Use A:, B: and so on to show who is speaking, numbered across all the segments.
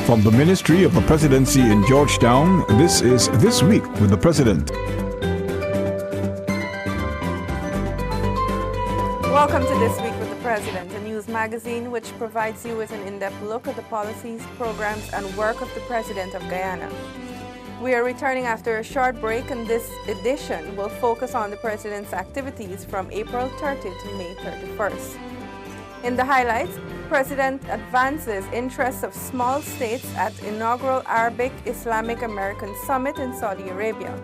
A: From the Ministry of the Presidency in Georgetown, this is This Week with the President.
B: Welcome to This Week with the President, a news magazine which provides you with an in-depth look at the policies, programs, and work of the President of Guyana. We are returning after a short break, and this edition will focus on the President's activities from April 30 to May 31st. In the highlights, President advances interests of small states at inaugural Arabic Islamic American Summit in Saudi Arabia.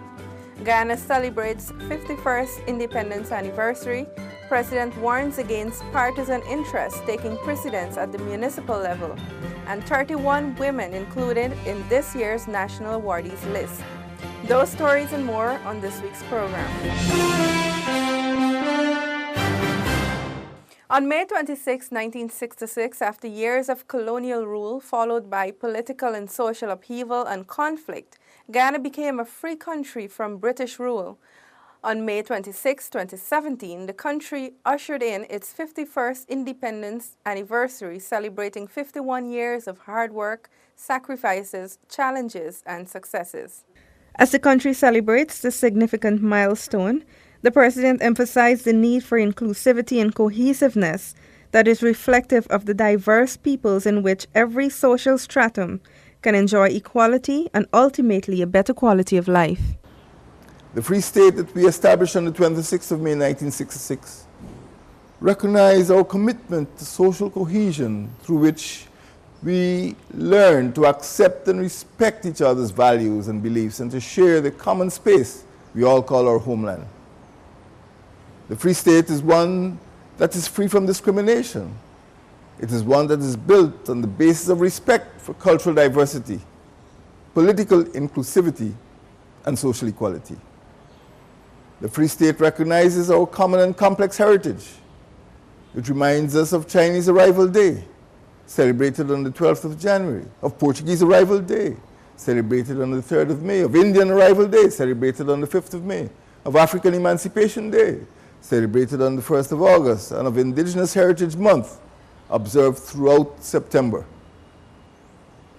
B: Guyana celebrates 51st independence anniversary. President warns against partisan interests taking precedence at the municipal level. And 31 women included in this year's national awardees list. Those stories and more on this week's program. On May 26, 1966, after years of colonial rule followed by political and social upheaval and conflict, Guyana became a free country from British rule. On May 26, 2017, the country ushered in its 51st independence anniversary, celebrating 51 years of hard work, sacrifices, challenges, and successes. As the country celebrates this significant milestone, the President emphasized the need for inclusivity and cohesiveness that is reflective of the diverse peoples in which every social stratum can enjoy equality and ultimately a better quality of life.
C: The Free State that we established on the 26th of May 1966 recognized our commitment to social cohesion through which we learn to accept and respect each other's values and beliefs and to share the common space we all call our homeland. The Free State is one that is free from discrimination. It is one that is built on the basis of respect for cultural diversity, political inclusivity, and social equality. The Free State recognizes our common and complex heritage. It reminds us of Chinese Arrival Day, celebrated on the 12th of January, of Portuguese Arrival Day, celebrated on the 3rd of May, of Indian Arrival Day, celebrated on the 5th of May, of African Emancipation Day, celebrated on the 1st of August, and of Indigenous Heritage Month, observed throughout September.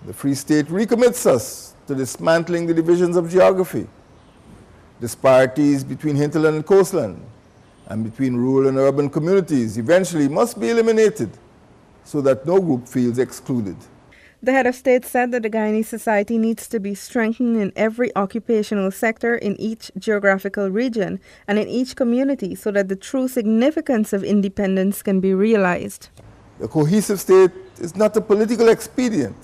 C: The Free State recommits us to dismantling the divisions of geography, disparities between hinterland and coastland, and between rural and urban communities eventually must be eliminated so that no group feels excluded.
B: The head of state said that the Guyanese society needs to be strengthened in every occupational sector in each geographical region and in each community so that the true significance of independence can be realized.
C: A cohesive state is not a political expedient.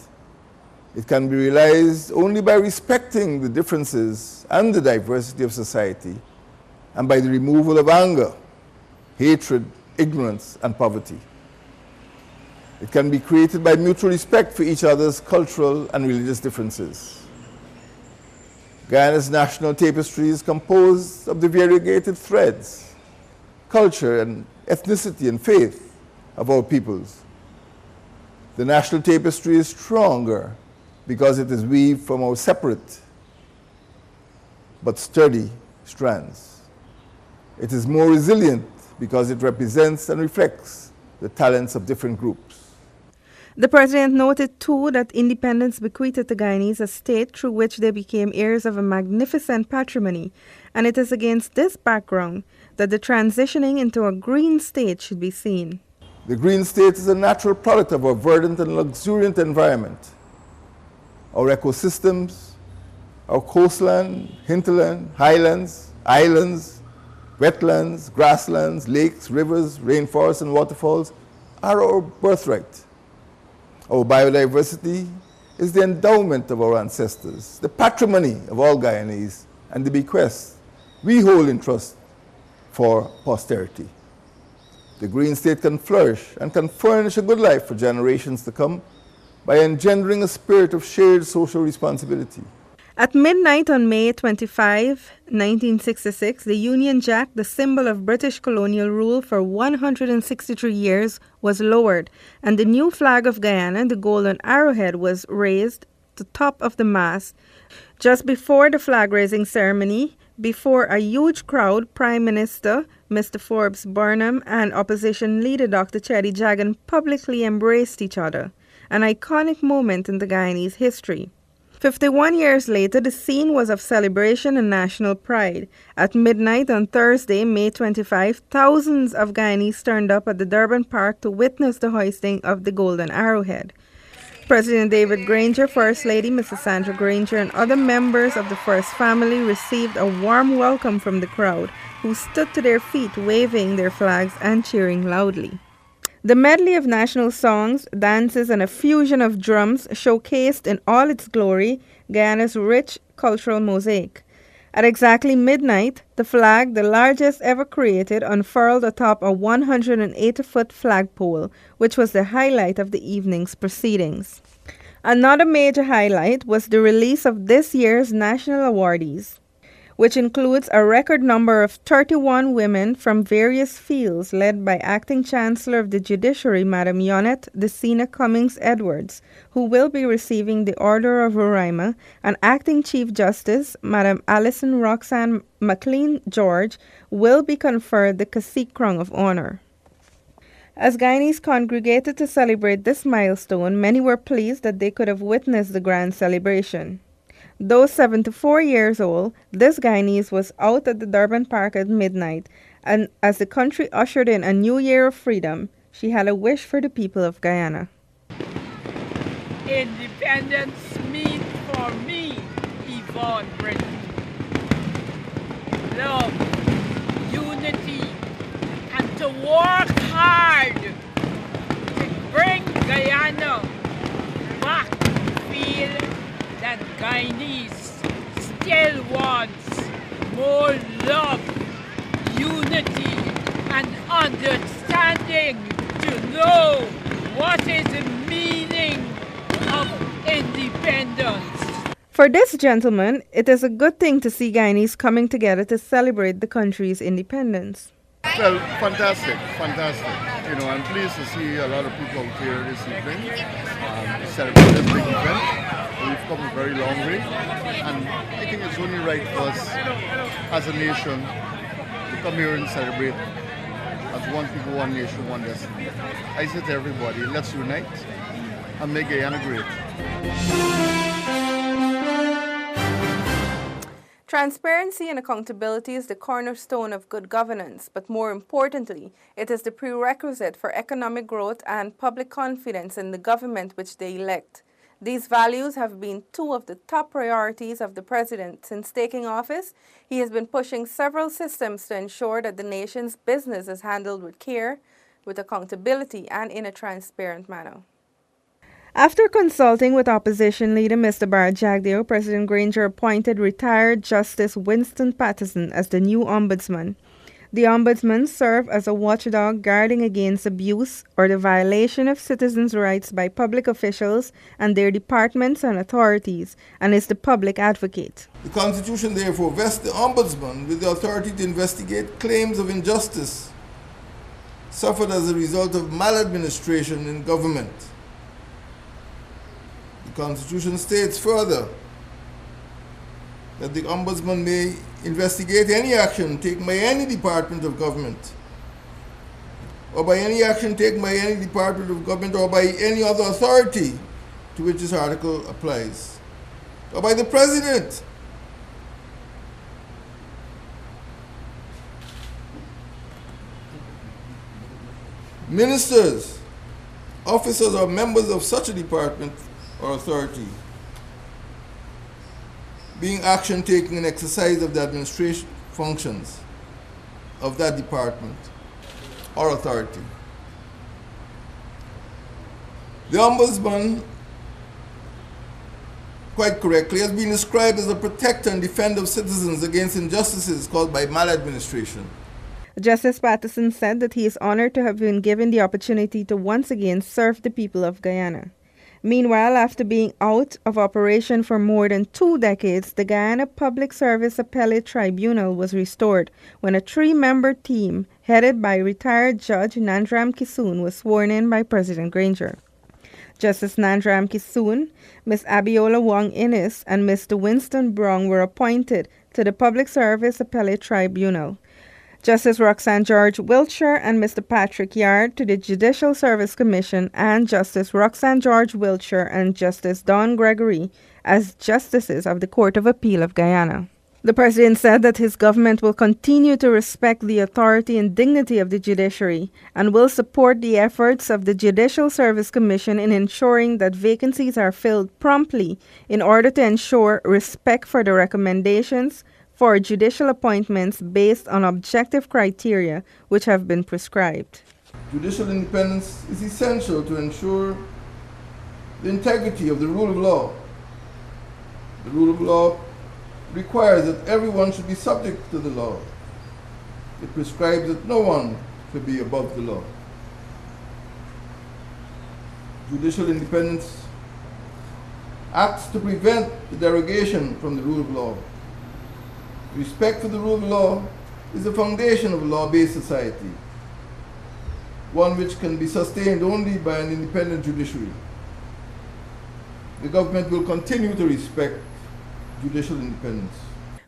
C: It can be realized only by respecting the differences and the diversity of society and by the removal of anger, hatred, ignorance, and poverty. It can be created by mutual respect for each other's cultural and religious differences. Guyana's national tapestry is composed of the variegated threads, culture and ethnicity and faith of our peoples. The national tapestry is stronger because it is weaved from our separate but sturdy strands. It is more resilient because it represents and reflects the talents of different groups.
B: The President noted, too, that independence bequeathed the Guyanese a state through which they became heirs of a magnificent patrimony, and it is against this background that the transitioning into a green state should be seen.
C: The green state is a natural product of our verdant and luxuriant environment. Our ecosystems, our coastland, hinterland, highlands, islands, wetlands, grasslands, lakes, rivers, rainforests, and waterfalls are our birthright. Our biodiversity is the endowment of our ancestors, the patrimony of all Guyanese, and the bequest we hold in trust for posterity. The green state can flourish and can furnish a good life for generations to come by engendering a spirit of shared social responsibility.
B: At midnight on May 25, 1966, the Union Jack, the symbol of British colonial rule for 163 years, was lowered, and the new flag of Guyana, the golden arrowhead, was raised to the top of the mast. Just before the flag-raising ceremony, before a huge crowd, Prime Minister Mr. Forbes Burnham and opposition leader Dr. Cheddi Jagan publicly embraced each other. an iconic moment in the Guyanese history. 51 years later, the scene was of celebration and national pride. At midnight on Thursday, May 25, thousands of Guyanese turned up at the Durban Park to witness the hoisting of the Golden Arrowhead. President David Granger, First Lady Mrs. Sandra Granger, and other members of the First Family received a warm welcome from the crowd, who stood to their feet waving their flags and cheering loudly. The medley of national songs, dances, and a fusion of drums showcased in all its glory Guyana's rich cultural mosaic. At exactly midnight, the flag, the largest ever created, unfurled atop a 180-foot flagpole, which was the highlight of the evening's proceedings. Another major highlight was the release of this year's national awardees, which includes a record number of 31 women from various fields led by Acting Chancellor of the Judiciary, Madam Yonette Decina Cummings Edwards, who will be receiving the Order of Roraima, and Acting Chief Justice, Madam Alison Roxanne McLean George, will be conferred the Cacique Crown of Honor. As Guyanese congregated to celebrate this milestone, many were pleased that they could have witnessed the grand celebration. Though 74 years old, this Guyanese was out at the Durban Park at midnight, and as the country ushered in a new year of freedom, she had a wish for the people of Guyana.
D: Independence means for me, Yvonne Britton, love, unity, and to work hard to bring Guyana back to feel that Guyanese still wants more love, unity, and understanding to know what is the meaning of independence.
B: For this gentleman, it is a good thing to see Guyanese coming together to celebrate the country's independence.
E: Well, fantastic. I'm pleased to see a lot of people out here this evening to celebrate this big event. We've come a very long way, and I think it's only right for us as a nation to come here and celebrate as one people, one nation, one destiny. I say to everybody, let's unite and make Guyana great.
B: Transparency and accountability is the cornerstone of good governance, but more importantly, it is the prerequisite for economic growth and public confidence in the government which they elect. These values have been two of the top priorities of the President. Since taking office, he has been pushing several systems to ensure that the nation's business is handled with care, with accountability, and in a transparent manner. After consulting with opposition leader Mr. Bart Jagdeo, President Granger appointed retired Justice Winston Patterson as the new ombudsman. The ombudsman serves as a watchdog guarding against abuse or the violation of citizens' rights by public officials and their departments and authorities, and is the public advocate.
C: The Constitution therefore vests the ombudsman with the authority to investigate claims of injustice suffered as a result of maladministration in government. The Constitution states further that the ombudsman may investigate any action taken by any department of government, or by any action taken by any department of government, or by any other authority to which this article applies, or by the President. Ministers, officers, or members of such a department or authority being action taken in exercise of the administration functions of that department or authority. The ombudsman, quite correctly, has been described as a protector and defender of citizens against injustices caused by maladministration.
B: Justice Patterson said that he is honored to have been given the opportunity to once again serve the people of Guyana. Meanwhile, after being out of operation for more than 2 decades, the Guyana Public Service Appellate Tribunal was restored when a 3-member team headed by retired Judge Nandram Kisoon was sworn in by President Granger. Justice Nandram Kisoon, Ms. Abiola Wong Innis, and Mr. Winston Brown were appointed to the Public Service Appellate Tribunal. Justice Roxanne George Wiltshire and Mr. Patrick Yard to the Judicial Service Commission, and Justice Roxanne George Wiltshire and Justice Don Gregory as Justices of the Court of Appeal of Guyana. The President said that his government will continue to respect the authority and dignity of the judiciary and will support the efforts of the Judicial Service Commission in ensuring that vacancies are filled promptly in order to ensure respect for the recommendations for judicial appointments based on objective criteria which have been prescribed.
C: Judicial independence is essential to ensure the integrity of the rule of law. The rule of law requires that everyone should be subject to the law. It prescribes that no one should be above the law. Judicial independence acts to prevent the derogation from the rule of law. Respect for the rule of law is the foundation of a law-based society, one which can be sustained only by an independent judiciary. The government will continue to respect judicial independence.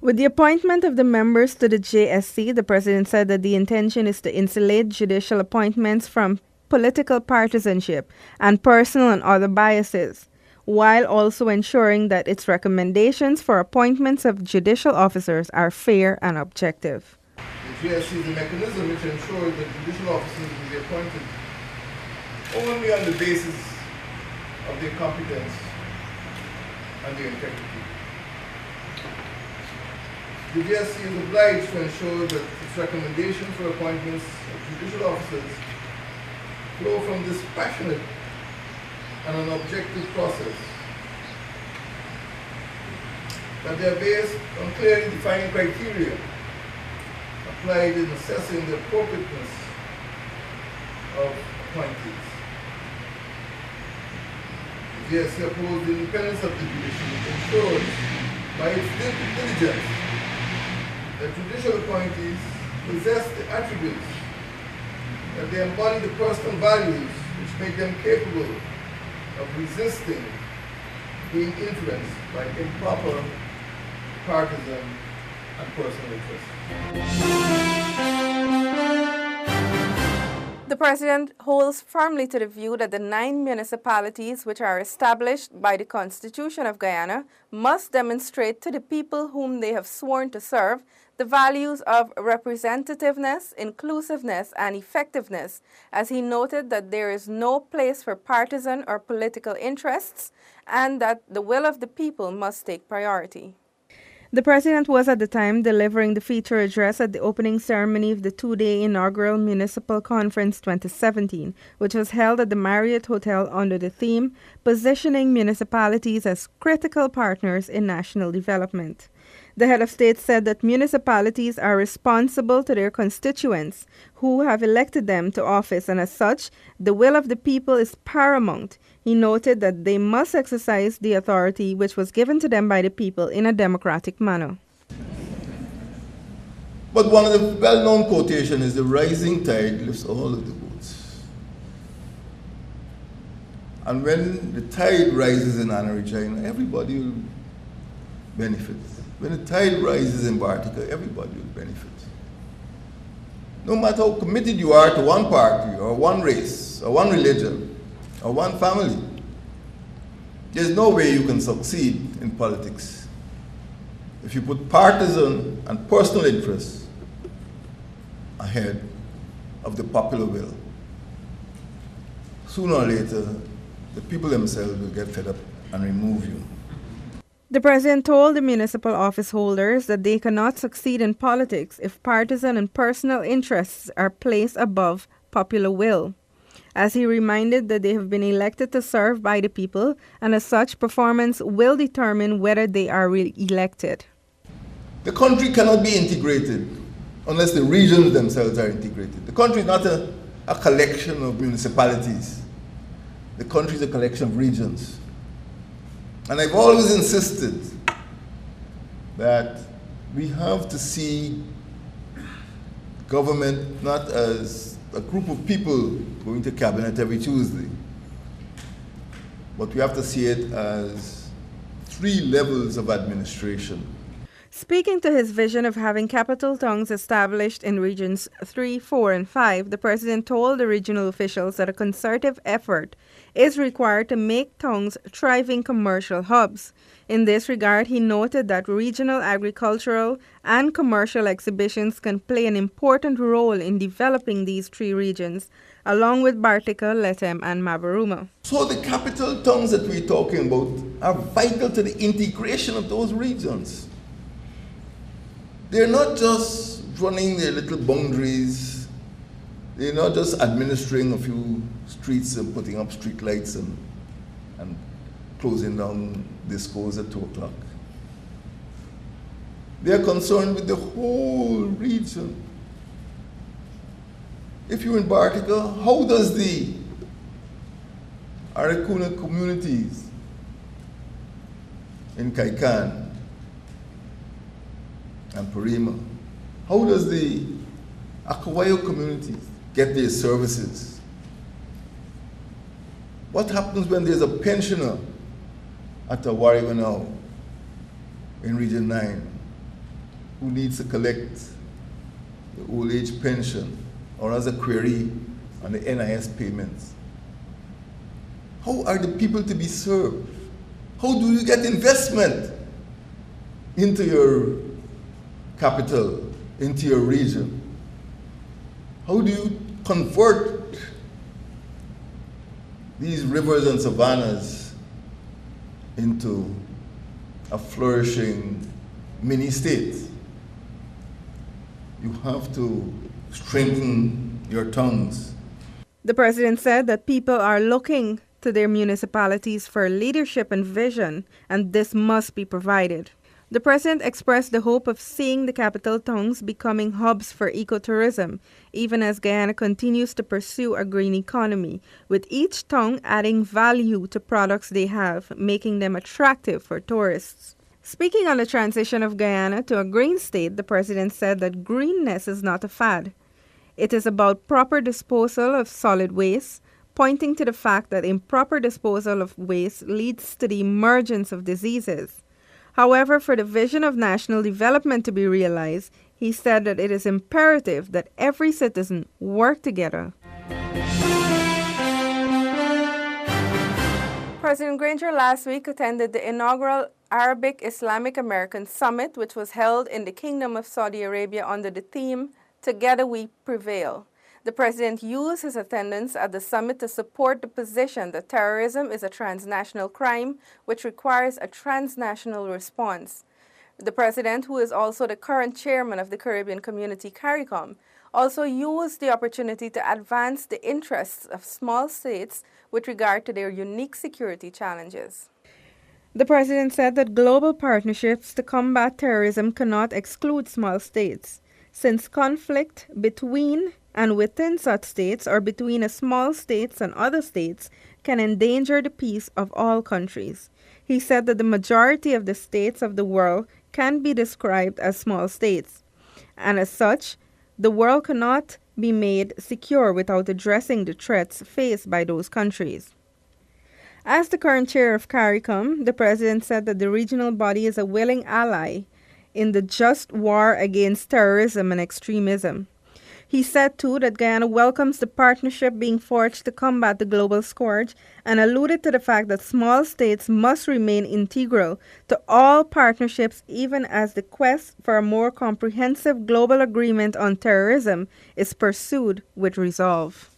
B: With the appointment of the members to the JSC, the President said that the intention is to insulate judicial appointments from political partisanship and personal and other biases, while also ensuring that its recommendations for appointments of judicial officers are fair and objective.
C: The JSC is a mechanism which ensures that judicial officers will be appointed only on the basis of their competence and their integrity. The JSC is obliged to ensure that its recommendations for appointments of judicial officers flow from this passionate and an objective process, that they are based on clearly defined criteria applied in assessing the appropriateness of appointees. The JSC upholds the independence of the judiciary and ensures by its diligence that judicial appointees possess the attributes, that they embody the personal values which make them capable of resisting being influenced by improper partisan and personal interests.
B: The President holds firmly to the view that the 9 municipalities which are established by the Constitution of Guyana must demonstrate to the people whom they have sworn to serve the values of representativeness, inclusiveness, and effectiveness, as he noted that there is no place for partisan or political interests and that the will of the people must take priority. The President was at the time delivering the feature address at the opening ceremony of the 2-day inaugural Municipal Conference 2017, which was held at the Marriott Hotel under the theme, Positioning Municipalities as Critical Partners in National Development. The head of state said that municipalities are responsible to their constituents who have elected them to office, and as such, the will of the people is paramount. He noted that they must exercise the authority which was given to them by the people in a democratic manner.
C: But one of the well-known quotations is, "The rising tide lifts all of the boats." And when the tide rises in Anna, everybody will benefit. When the tide rises in Bartica, everybody will benefit. No matter how committed you are to one party, or one race, or one religion, or one family, there's no way you can succeed in politics if you put partisan and personal interests ahead of the popular will. Sooner or later, the people themselves will get fed up and remove you.
B: The President told the municipal office holders that they cannot succeed in politics if partisan and personal interests are placed above popular will, as he reminded that they have been elected to serve by the people, and as such, performance will determine whether they are re-elected.
C: The country cannot be integrated unless the regions themselves are integrated. The country is not a collection of municipalities. The country is a collection of regions. And I've always insisted that we have to see government not as a group of people going to cabinet every Tuesday, but we have to see it as 3 levels of administration.
B: Speaking to his vision of having capital towns established in regions 3, 4, and 5, the president told the regional officials that a concerted effort is required to make towns thriving commercial hubs. In this regard, he noted that regional agricultural and commercial exhibitions can play an important role in developing these three regions, along with Bartica, Letem, and Mabaruma.
C: So the capital towns that we're talking about are vital to the integration of those regions. They're not just running their little boundaries. They're not just administering a few streets and putting up street lights and closing down discos at 2 o'clock. They're concerned with the whole region. If you're in Bartica, how does the Arakuna communities in Kaikan and Parima, how does the Akawayo communities get their services? What happens when there's a pensioner at a Wariwanao in Region 9 who needs to collect the old age pension or has a query on the NIS payments? How are the people to be served? How do you get investment into your capital, into your region? How do you convert these rivers and savannas into a flourishing mini-state? You have to strengthen your tongues.
B: The president said that people are looking to their municipalities for leadership and vision, and this must be provided. The president expressed the hope of seeing the capital towns becoming hubs for ecotourism, even as Guyana continues to pursue a green economy, with each town adding value to products they have, making them attractive for tourists. Speaking on the transition of Guyana to a green state, the president said that greenness is not a fad. It is about proper disposal of solid waste, pointing to the fact that improper disposal of waste leads to the emergence of diseases. However, for the vision of national development to be realized, he said that it is imperative that every citizen work together. President Granger last week attended the inaugural Arabic Islamic American Summit, which was held in the Kingdom of Saudi Arabia under the theme, Together We Prevail. The president used his attendance at the summit to support the position that terrorism is a transnational crime which requires a transnational response. The president, who is also the current chairman of the Caribbean Community CARICOM, also used the opportunity to advance the interests of small states with regard to their unique security challenges. The president said that global partnerships to combat terrorism cannot exclude small states, since conflict between and within such states or between a small states and other states can endanger the peace of all countries. He said that the majority of the states of the world can be described as small states, and as such, the world cannot be made secure without addressing the threats faced by those countries. As the current chair of CARICOM, the president said that the regional body is a willing ally in the just war against terrorism and extremism. He said, too, that Guyana welcomes the partnership being forged to combat the global scourge and alluded to the fact that small states must remain integral to all partnerships even as the quest for a more comprehensive global agreement on terrorism is pursued with resolve.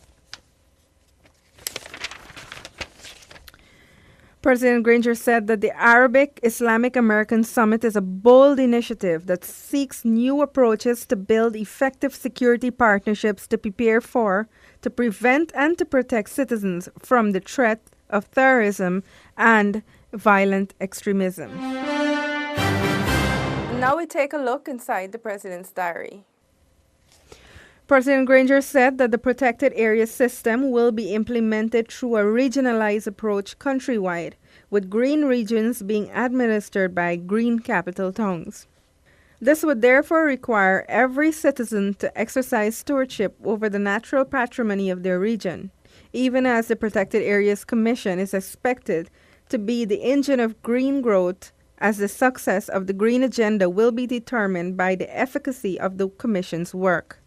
B: President Granger said that the Arabic Islamic American Summit is a bold initiative that seeks new approaches to build effective security partnerships to prepare for, to prevent, and to protect citizens from the threat of terrorism and violent extremism. Now we take a look inside the president's diary. President Granger said that the protected area system will be implemented through a regionalized approach countrywide, with green regions being administered by green capital towns. This would therefore require every citizen to exercise stewardship over the natural patrimony of their region, even as the Protected Areas Commission is expected to be the engine of green growth as the success of the Green Agenda will be determined by the efficacy of the Commission's work.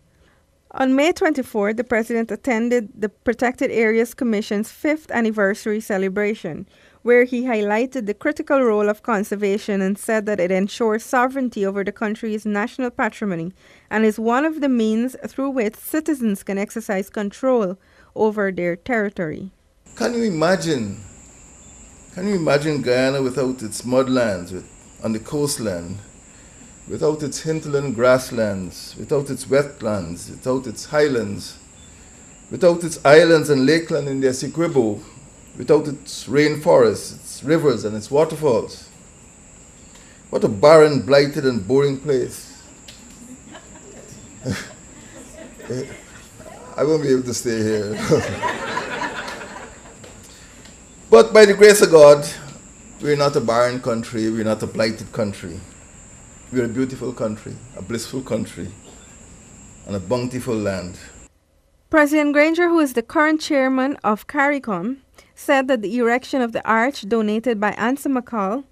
B: On May 24, the President attended the Protected Areas Commission's 5th anniversary celebration, where he highlighted the critical role of conservation and said that it ensures sovereignty over the country's national patrimony and is one of the means through which citizens can exercise control over their territory.
C: Can you imagine Guyana without its mudlands on the coastland, without its hinterland grasslands, without its wetlands, without its highlands, without its islands and lakeland in the Essequibo, without its rainforests, its rivers and its waterfalls? What a barren, blighted and boring place. I won't be able to stay here. But by the grace of God, we're not a barren country, we're not a blighted country. We're a beautiful country, a blissful country, and a bountiful land.
B: President Granger, who is the current chairman of CARICOM, said that the erection of the arch donated by Ansa McCall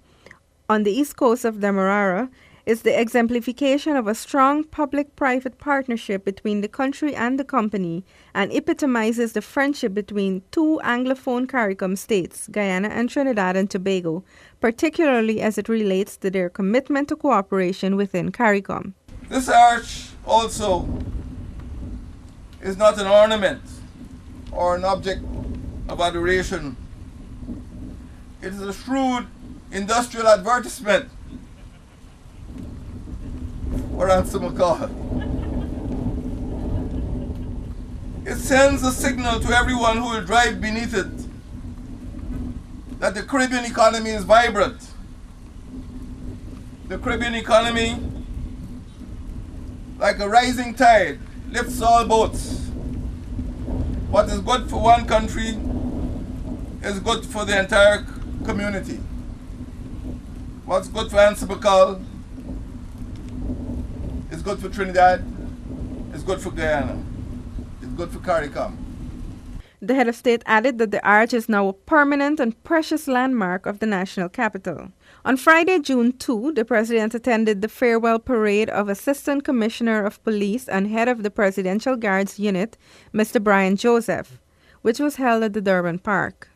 B: on the east coast of Demerara is the exemplification of a strong public-private partnership between the country and the company and epitomizes the friendship between two Anglophone CARICOM states, Guyana and Trinidad and Tobago, particularly as it relates to their commitment to cooperation within CARICOM.
C: This arch also is not an ornament or an object of adoration. It is a shrewd industrial advertisement for Ansa McCall. It sends a signal to everyone who will drive beneath it that the Caribbean economy is vibrant. The Caribbean economy, like a rising tide, lifts all boats. What is good for one country is good for the entire community. What's good for Ansa McCall is good for Trinidad, it's good for Guyana, it's good for CARICOM.
B: The head of state added that the arch is now a permanent and precious landmark of the national capital. On Friday, June 2, the President attended the farewell parade of Assistant Commissioner of Police and head of the Presidential Guards Unit, Mr. Brian Joseph, which was held at the Durban Park.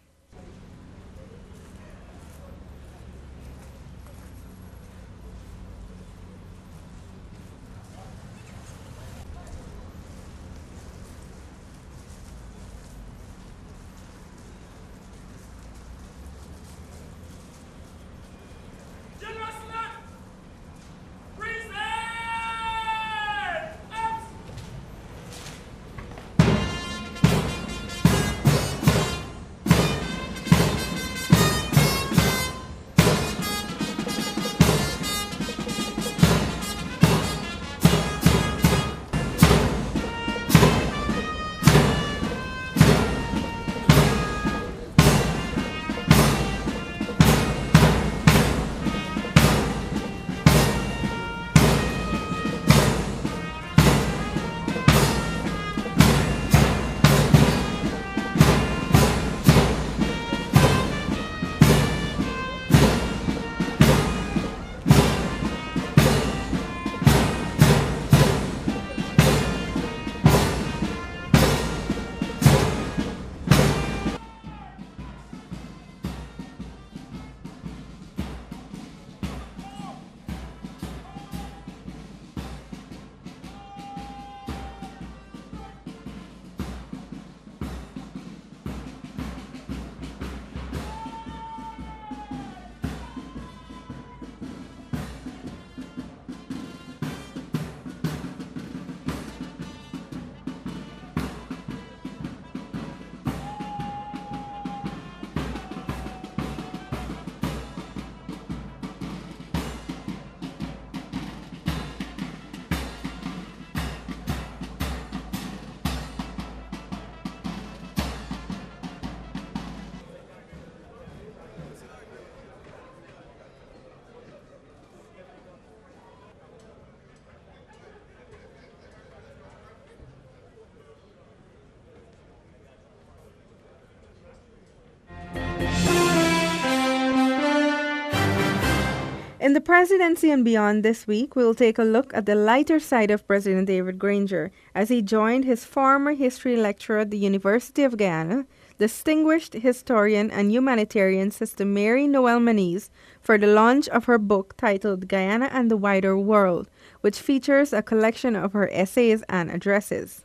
B: Presidency and Beyond this week, we'll take a look at the lighter side of President David Granger as he joined his former history lecturer at the University of Guyana, distinguished historian and humanitarian Sister Mary Noel Maniz, for the launch of her book titled Guyana and the Wider World, which features a collection of her essays and addresses.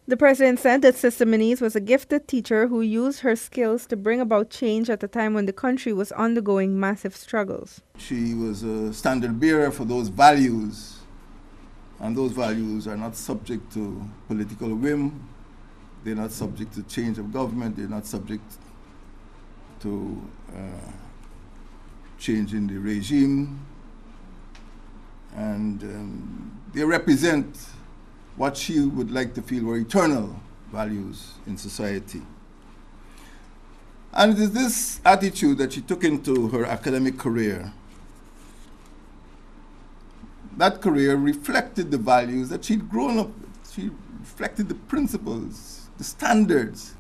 B: The president said that Sister Maniz was a gifted teacher who used her skills to bring about change at a time when the country was undergoing massive struggles.
C: She was a standard bearer for those values, and those values are not subject to political whim. They're not subject to change of government. They're not subject to change in the regime. And they represent what she would like to feel were eternal values in society. And it is this attitude that she took into her academic career. That career reflected the values that she'd grown up with. She reflected the principles, the standards.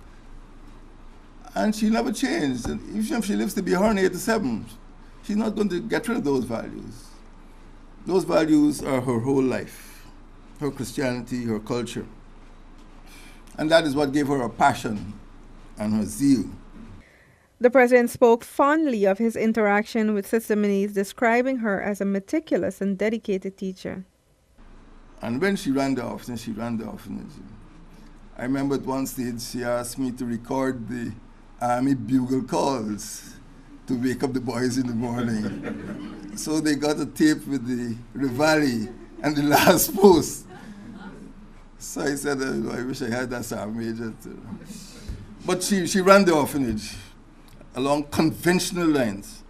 C: And she never changed. And even if she lives to be 187, she's not going to get rid of those values. Those values are her whole life. Her Christianity, her culture. And that is what gave her a passion and her zeal.
B: The president spoke fondly of his interaction with Sister Maniz, describing her as a meticulous and dedicated teacher.
C: And when she ran the orphanage, I remember at one stage she asked me to record the army bugle calls to wake up the boys in the morning. So they got a tape with the reveille and the last post. So I said, I wish I had that Sergeant Major too. But she ran the orphanage along conventional lines.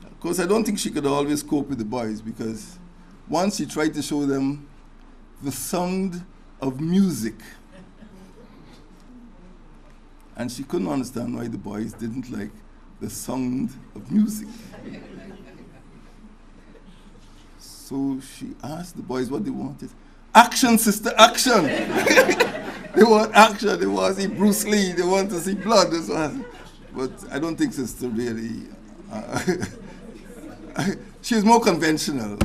C: Of course, I don't think she could always cope with the boys, because once she tried to show them the sound of music. And she couldn't understand why the boys didn't like the sound of music. So she asked the boys what they wanted. Action, sister, action! They want action, they want to see Bruce Lee, they want to see blood. But I don't think sister really, she's more conventional.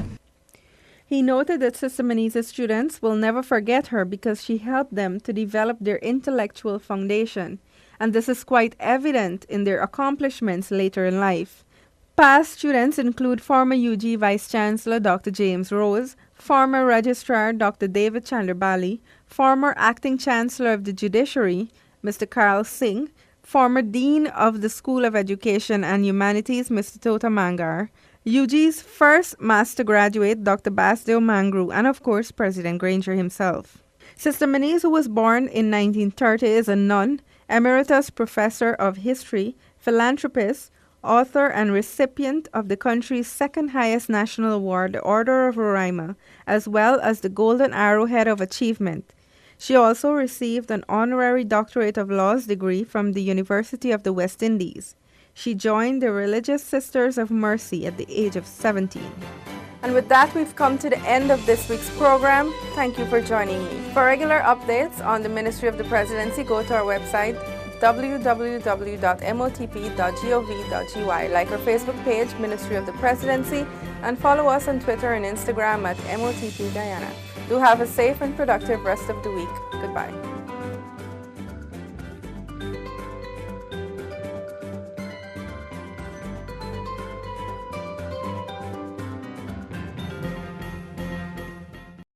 B: He noted that Sister Maniz's students will never forget her because she helped them to develop their intellectual foundation, and this is quite evident in their accomplishments later in life. Past students include former UG Vice Chancellor Dr. James Rose, former Registrar Dr. David Chandler Bali, former Acting Chancellor of the Judiciary Mr. Carl Singh, former Dean of the School of Education and Humanities Mr. Tota Mangar, UG's first master graduate Dr. Basdeo Mangru, and of course President Granger himself. Sister Maniz, who was born in 1930, is a nun, emeritus professor of history, philanthropist, author and recipient of the country's second highest national award, the Order of Roraima, as well as the Golden Arrowhead of Achievement. She also received an honorary Doctorate of Laws degree from the University of the West Indies. She joined the Religious Sisters of Mercy at the age of 17. And with that, we've come to the end of this week's program. Thank you for joining me. For regular updates on the Ministry of the Presidency, go to our website www.motp.gov.gy. Like our Facebook page, Ministry of the Presidency, and follow us on Twitter and Instagram at MOTP Guyana. Do have a safe and productive rest of the week. Goodbye.